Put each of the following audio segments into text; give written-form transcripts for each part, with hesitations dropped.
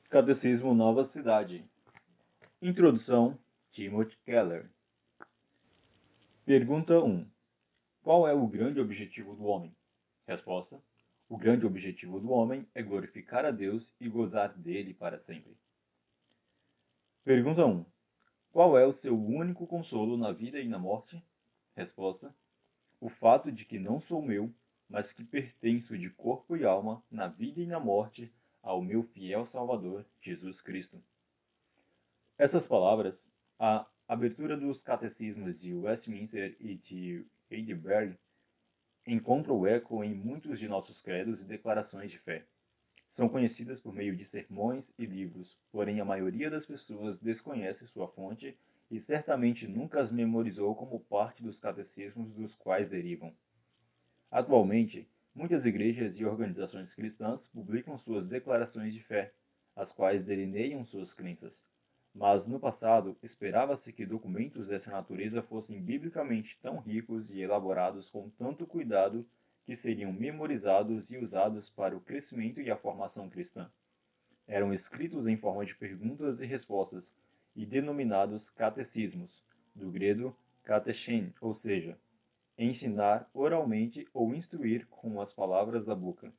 Catecismo Nova Cidade. Introdução, Timothy Keller. Pergunta 1. Qual é o grande objetivo do homem? Resposta. O grande objetivo do homem é glorificar a Deus e gozar dele para sempre. Pergunta 1. Qual é o seu único consolo na vida e na morte? Resposta. O fato de que não sou meu, mas que pertenço de corpo e alma, na vida e na morte, ao meu fiel Salvador, Jesus Cristo. Essas palavras, a abertura dos catecismos de Westminster e de Heidelberg, encontram eco em muitos de nossos credos e declarações de fé. São conhecidas por meio de sermões e livros, porém a maioria das pessoas desconhece sua fonte e certamente nunca as memorizou como parte dos catecismos dos quais derivam. Atualmente, muitas igrejas e organizações cristãs publicam suas declarações de fé, as quais delineiam suas crenças. Mas, no passado, esperava-se que documentos dessa natureza fossem biblicamente tão ricos e elaborados com tanto cuidado que seriam memorizados e usados para o crescimento e a formação cristã. Eram escritos em forma de perguntas e respostas e denominados catecismos, do grego katechen, ou seja, ensinar oralmente ou instruir com as palavras da boca.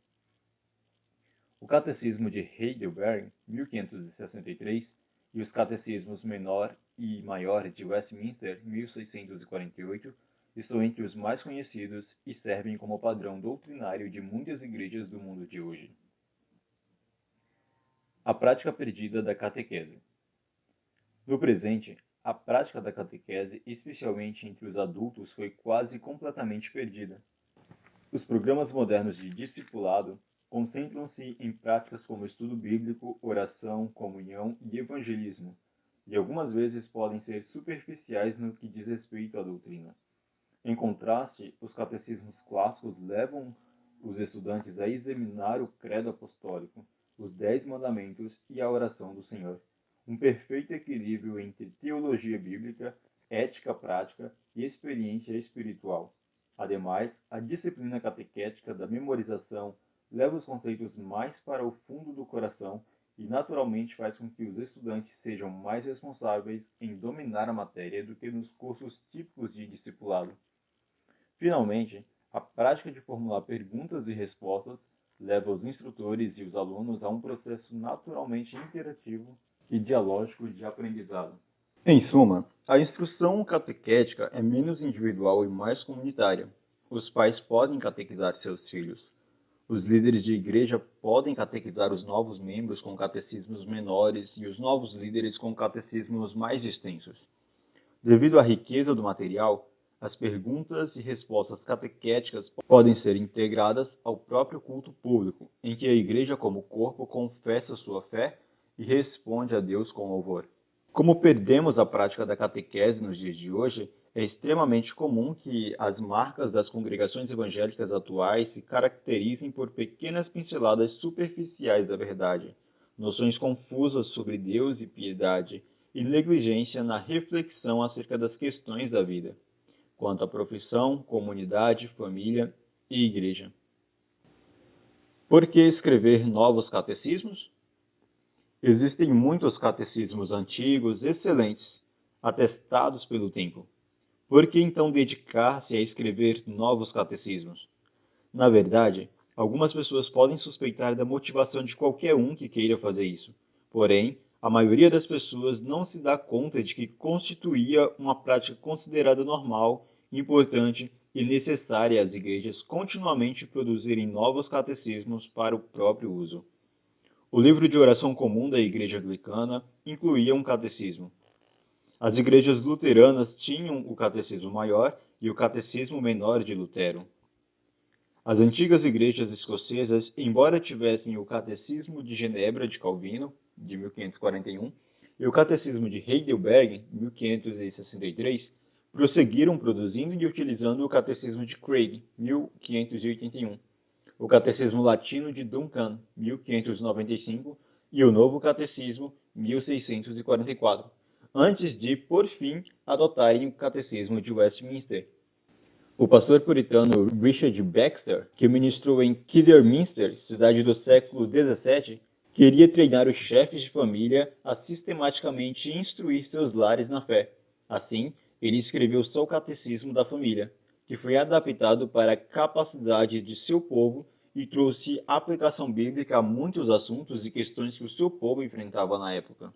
O Catecismo de Heidelberg, 1563, e os Catecismos Menor e Maior de Westminster, 1648, estão entre os mais conhecidos e servem como padrão doutrinário de muitas igrejas do mundo de hoje. A prática perdida da catequese. No presente, a prática da catequese, especialmente entre os adultos, foi quase completamente perdida. Os programas modernos de discipulado concentram-se em práticas como estudo bíblico, oração, comunhão e evangelismo, e algumas vezes podem ser superficiais no que diz respeito à doutrina. Em contraste, os catecismos clássicos levam os estudantes a examinar o credo apostólico, os 10 mandamentos e a oração do Senhor. Um perfeito equilíbrio entre teologia bíblica, ética prática e experiência espiritual. Ademais, a disciplina catequética da memorização leva os conceitos mais para o fundo do coração e naturalmente faz com que os estudantes sejam mais responsáveis em dominar a matéria do que nos cursos típicos de discipulado. Finalmente, a prática de formular perguntas e respostas leva os instrutores e os alunos a um processo naturalmente interativo e dialógico de aprendizado. Em suma, a instrução catequética é menos individual e mais comunitária. Os pais podem catequizar seus filhos. Os líderes de igreja podem catequizar os novos membros com catecismos menores e os novos líderes com catecismos mais extensos. Devido à riqueza do material, as perguntas e respostas catequéticas podem ser integradas ao próprio culto público, em que a igreja como corpo confessa sua fé e responde a Deus com louvor. Como perdemos a prática da catequese nos dias de hoje, é extremamente comum que as marcas das congregações evangélicas atuais se caracterizem por pequenas pinceladas superficiais da verdade, noções confusas sobre Deus e piedade, e negligência na reflexão acerca das questões da vida, quanto à profissão, comunidade, família e igreja. Por que escrever novos catecismos? Existem muitos catecismos antigos excelentes, atestados pelo tempo. Por que então dedicar-se a escrever novos catecismos? Na verdade, algumas pessoas podem suspeitar da motivação de qualquer um que queira fazer isso. Porém, a maioria das pessoas não se dá conta de que constituía uma prática considerada normal, importante e necessária às igrejas continuamente produzirem novos catecismos para o próprio uso. O livro de oração comum da Igreja Anglicana incluía um catecismo. As igrejas luteranas tinham o Catecismo Maior e o Catecismo Menor de Lutero. As antigas igrejas escocesas, embora tivessem o Catecismo de Genebra de Calvino, de 1541, e o Catecismo de Heidelberg, 1563, prosseguiram produzindo e utilizando o Catecismo de Craig, 1581, o Catecismo Latino de Duncan, 1595, e o Novo Catecismo, 1644, antes de, por fim, adotarem o Catecismo de Westminster. O pastor puritano Richard Baxter, que ministrou em Kidderminster, cidade do século XVII, Queria treinar os chefes de família a sistematicamente instruir seus lares na fé. Assim, ele escreveu seu Catecismo da Família, que foi adaptado para a capacidade de seu povo e trouxe aplicação bíblica a muitos assuntos e questões que o seu povo enfrentava na época.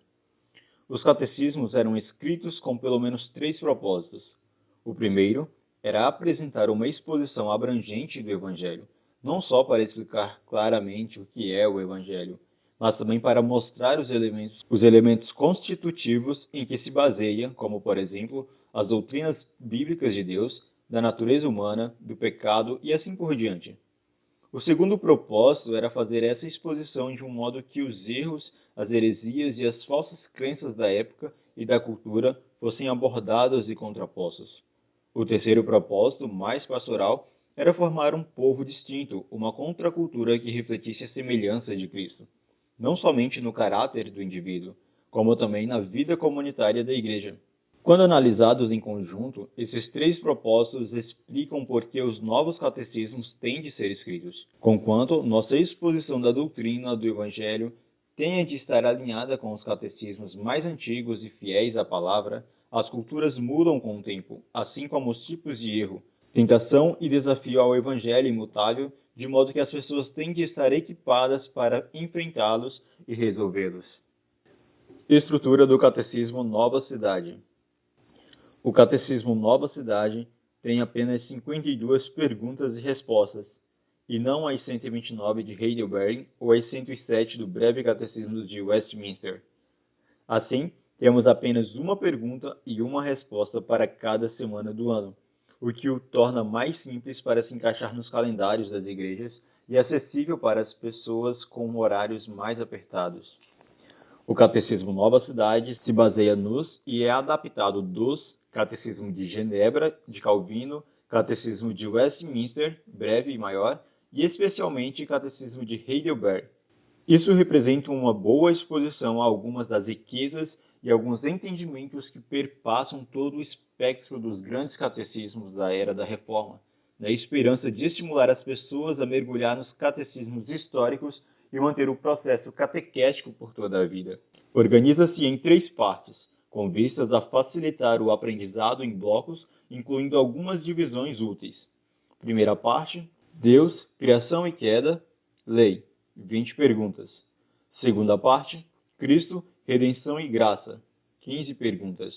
Os catecismos eram escritos com pelo menos 3 propósitos. O primeiro era apresentar uma exposição abrangente do Evangelho, não só para explicar claramente o que é o Evangelho, mas também para mostrar os elementos constitutivos em que se baseia, como, por exemplo, as doutrinas bíblicas de Deus, da natureza humana, do pecado e assim por diante. O segundo propósito era fazer essa exposição de um modo que os erros, as heresias e as falsas crenças da época e da cultura fossem abordados e contrapostos. O terceiro propósito, mais pastoral, era formar um povo distinto, uma contracultura que refletisse a semelhança de Cristo, não somente no caráter do indivíduo, como também na vida comunitária da Igreja. Quando analisados em conjunto, esses 3 propósitos explicam por que os novos catecismos têm de ser escritos, conquanto nossa exposição da doutrina do Evangelho tenha de estar alinhada com os catecismos mais antigos e fiéis à palavra. As culturas mudam com o tempo, assim como os tipos de erro, tentação e desafio ao Evangelho imutável, de modo que as pessoas têm de estar equipadas para enfrentá-los e resolvê-los. Estrutura do Catecismo Nova Cidade. O Catecismo Nova Cidade tem apenas 52 perguntas e respostas, e não as 129 de Heidelberg ou as 107 do Breve Catecismo de Westminster. Assim, temos apenas uma pergunta e uma resposta para cada semana do ano, o que o torna mais simples para se encaixar nos calendários das igrejas e acessível para as pessoas com horários mais apertados. O Catecismo Nova Cidade se baseia nos e é adaptado dos Catecismo de Genebra, de Calvino, Catecismo de Westminster, breve e maior, e especialmente Catecismo de Heidelberg. Isso representa uma boa exposição a algumas das riquezas e alguns entendimentos que perpassam todo o espectro dos grandes catecismos da era da Reforma, na esperança de estimular as pessoas a mergulhar nos catecismos históricos e manter o processo catequético por toda a vida. Organiza-se em 3 partes, com vistas a facilitar o aprendizado em blocos, incluindo algumas divisões úteis. Primeira parte, Deus, Criação e Queda, Lei, 20 perguntas. Segunda parte, Cristo, Redenção e Graça, 15 perguntas.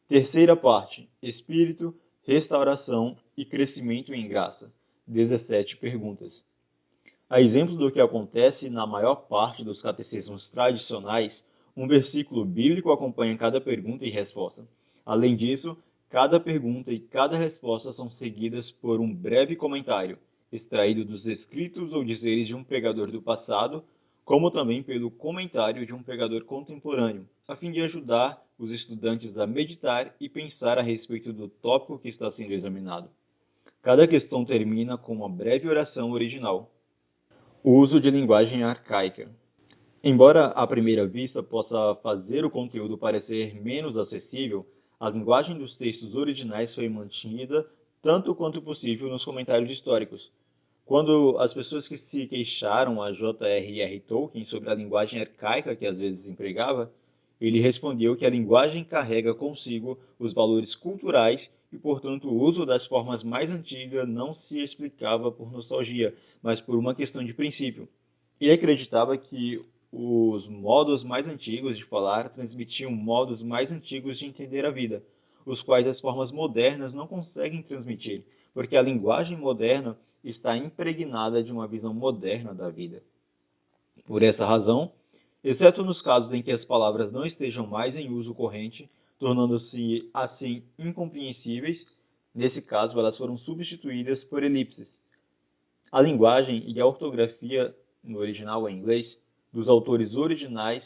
Terceira parte, Espírito, Restauração e Crescimento em Graça, 17 perguntas. A exemplo do que acontece na maior parte dos catecismos tradicionais, um versículo bíblico acompanha cada pergunta e resposta. Além disso, cada pergunta e cada resposta são seguidas por um breve comentário, extraído dos escritos ou dizeres de um pregador do passado, como também pelo comentário de um pregador contemporâneo, a fim de ajudar os estudantes a meditar e pensar a respeito do tópico que está sendo examinado. Cada questão termina com uma breve oração original. O uso de linguagem arcaica. Embora à primeira vista possa fazer o conteúdo parecer menos acessível, a linguagem dos textos originais foi mantida tanto quanto possível nos comentários históricos. Quando as pessoas que se queixaram a J.R.R. Tolkien sobre a linguagem arcaica que às vezes empregava, ele respondeu que a linguagem carrega consigo os valores culturais e, portanto, o uso das formas mais antigas não se explicava por nostalgia, mas por uma questão de princípio. Ele acreditava que os modos mais antigos de falar transmitiam modos mais antigos de entender a vida, os quais as formas modernas não conseguem transmitir, porque a linguagem moderna está impregnada de uma visão moderna da vida. Por essa razão, exceto nos casos em que as palavras não estejam mais em uso corrente, tornando-se assim incompreensíveis, nesse caso elas foram substituídas por elipses. A linguagem e a ortografia, no original em inglês, dos autores originais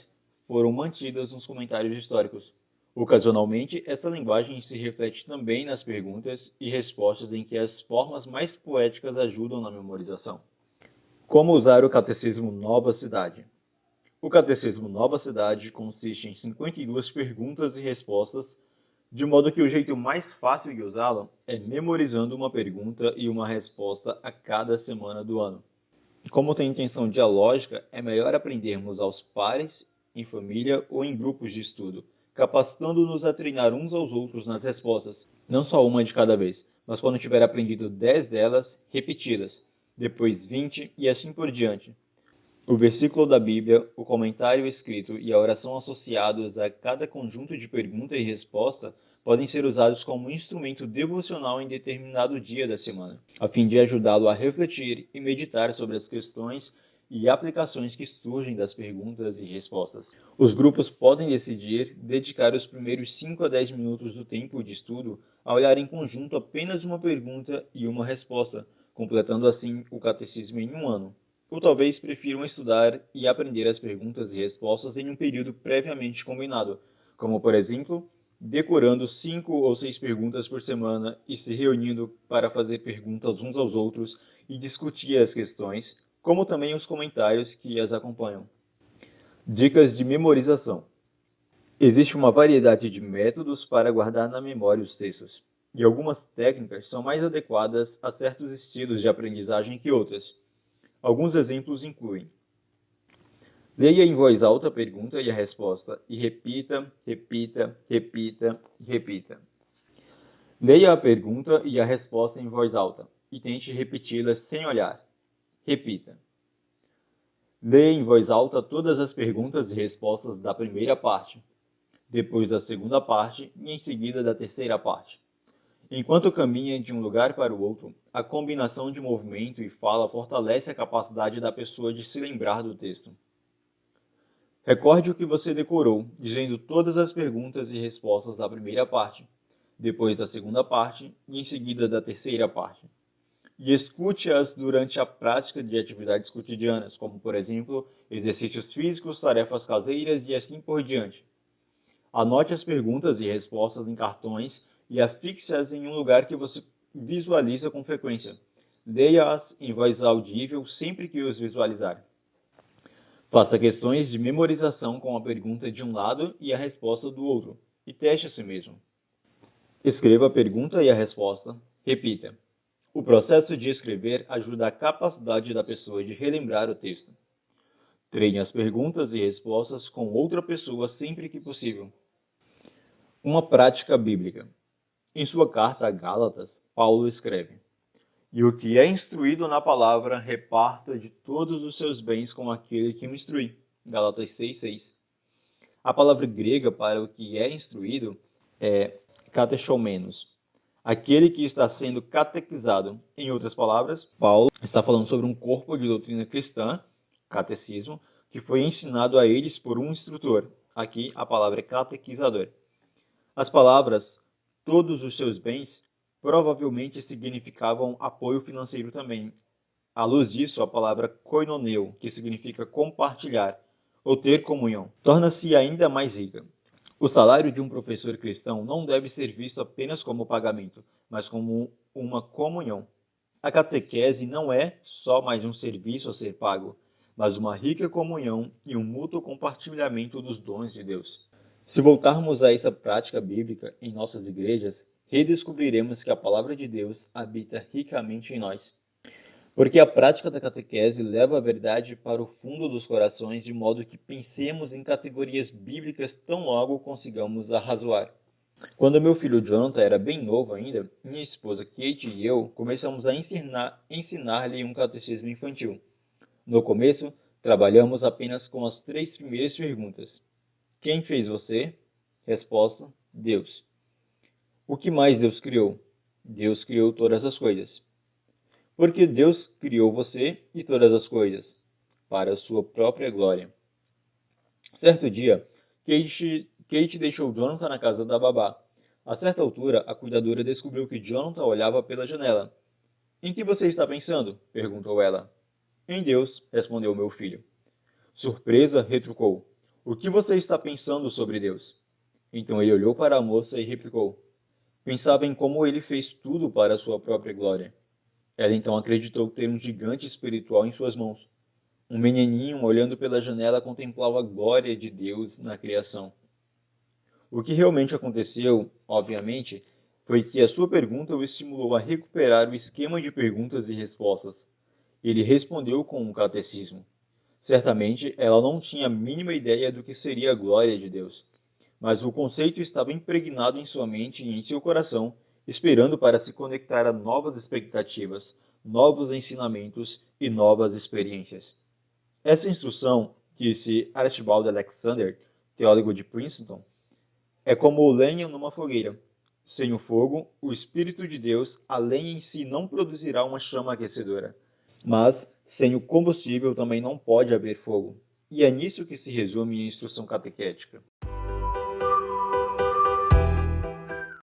foram mantidas nos comentários históricos. Ocasionalmente, essa linguagem se reflete também nas perguntas e respostas em que as formas mais poéticas ajudam na memorização. Como usar o Catecismo Nova Cidade? O Catecismo Nova Cidade consiste em 52 perguntas e respostas, de modo que o jeito mais fácil de usá-lo é memorizando uma pergunta e uma resposta a cada semana do ano. Como tem intenção dialógica, é melhor aprendermos aos pares, em família ou em grupos de estudo, capacitando-nos a treinar uns aos outros nas respostas, não só uma de cada vez, mas quando tiver aprendido 10 delas, repetidas, depois 20 e assim por diante. O versículo da Bíblia, o comentário escrito e a oração associados a cada conjunto de pergunta e resposta podem ser usados como instrumento devocional em determinado dia da semana, a fim de ajudá-lo a refletir e meditar sobre as questões e aplicações que surgem das perguntas e respostas. Os grupos podem decidir dedicar os primeiros 5 a 10 minutos do tempo de estudo a olhar em conjunto apenas uma pergunta e uma resposta, completando assim o catecismo em um ano. Ou talvez prefiram estudar e aprender as perguntas e respostas em um período previamente combinado, como, por exemplo, decorando 5 ou 6 perguntas por semana e se reunindo para fazer perguntas uns aos outros e discutir as questões, como também os comentários que as acompanham. Dicas de memorização. Existe uma variedade de métodos para guardar na memória os textos, e algumas técnicas são mais adequadas a certos estilos de aprendizagem que outras. Alguns exemplos incluem: leia em voz alta a pergunta e a resposta e repita, repita, repita e repita. Leia a pergunta e a resposta em voz alta e tente repeti-las sem olhar. Repita. Leia em voz alta todas as perguntas e respostas da primeira parte, depois da segunda parte e em seguida da terceira parte. Enquanto caminha de um lugar para o outro, a combinação de movimento e fala fortalece a capacidade da pessoa de se lembrar do texto. Recorde o que você decorou, dizendo todas as perguntas e respostas da primeira parte, depois da segunda parte e em seguida da terceira parte. E escute-as durante a prática de atividades cotidianas, como, por exemplo, exercícios físicos, tarefas caseiras e assim por diante. Anote as perguntas e respostas em cartões e afixe-as em um lugar que você visualiza com frequência. Leia-as em voz audível sempre que os visualizar. Faça questões de memorização com a pergunta de um lado e a resposta do outro, e teste a si mesmo. Escreva a pergunta e a resposta. Repita. O processo de escrever ajuda a capacidade da pessoa de relembrar o texto. Treine as perguntas e respostas com outra pessoa sempre que possível. Uma prática bíblica. Em sua carta a Gálatas, Paulo escreve: E o que é instruído na palavra, reparta de todos os seus bens com aquele que o instrui. Gálatas 6:6. A palavra grega para o que é instruído é katechomenos, aquele que está sendo catequizado. Em outras palavras, Paulo está falando sobre um corpo de doutrina cristã, catecismo, que foi ensinado a eles por um instrutor. Aqui a palavra é catequizador. As palavras todos os seus bens provavelmente significavam apoio financeiro também. À luz disso, a palavra koinoneu, que significa compartilhar ou ter comunhão, torna-se ainda mais rica. O salário de um professor cristão não deve ser visto apenas como pagamento, mas como uma comunhão. A catequese não é só mais um serviço a ser pago, mas uma rica comunhão e um mútuo compartilhamento dos dons de Deus. Se voltarmos a essa prática bíblica em nossas igrejas, redescobriremos que a palavra de Deus habita ricamente em nós. Porque a prática da catequese leva a verdade para o fundo dos corações, de modo que pensemos em categorias bíblicas tão logo consigamos arrazoar. Quando meu filho Jonathan era bem novo ainda, minha esposa Kate e eu começamos a ensinar-lhe um catecismo infantil. No começo, trabalhamos apenas com as 3 primeiras perguntas. Quem fez você? Resposta: Deus. O que mais Deus criou? Deus criou todas as coisas. Porque Deus criou você e todas as coisas, para a sua própria glória. Certo dia, Kate deixou Jonathan na casa da babá. A certa altura, a cuidadora descobriu que Jonathan olhava pela janela. Em que você está pensando? Perguntou ela. Em Deus, respondeu meu filho. Surpresa, retrucou. O que você está pensando sobre Deus? Então ele olhou para a moça e replicou. Pensava em como ele fez tudo para a sua própria glória. Ela então acreditou ter um gigante espiritual em suas mãos. Um menininho, olhando pela janela, contemplava a glória de Deus na criação. O que realmente aconteceu, obviamente, foi que a sua pergunta o estimulou a recuperar o esquema de perguntas e respostas, Ele respondeu com um catecismo. Certamente, ela não tinha a mínima ideia do que seria a glória de Deus, mas o conceito estava impregnado em sua mente e em seu coração, esperando para se conectar a novas expectativas, novos ensinamentos e novas experiências. Essa instrução, disse Archibald Alexander, teólogo de Princeton, é como lenha numa fogueira. Sem o fogo, o Espírito de Deus, a lenha em si não produzirá uma chama aquecedora. Mas, sem o combustível também não pode haver fogo. E é nisso que se resume a instrução catequética.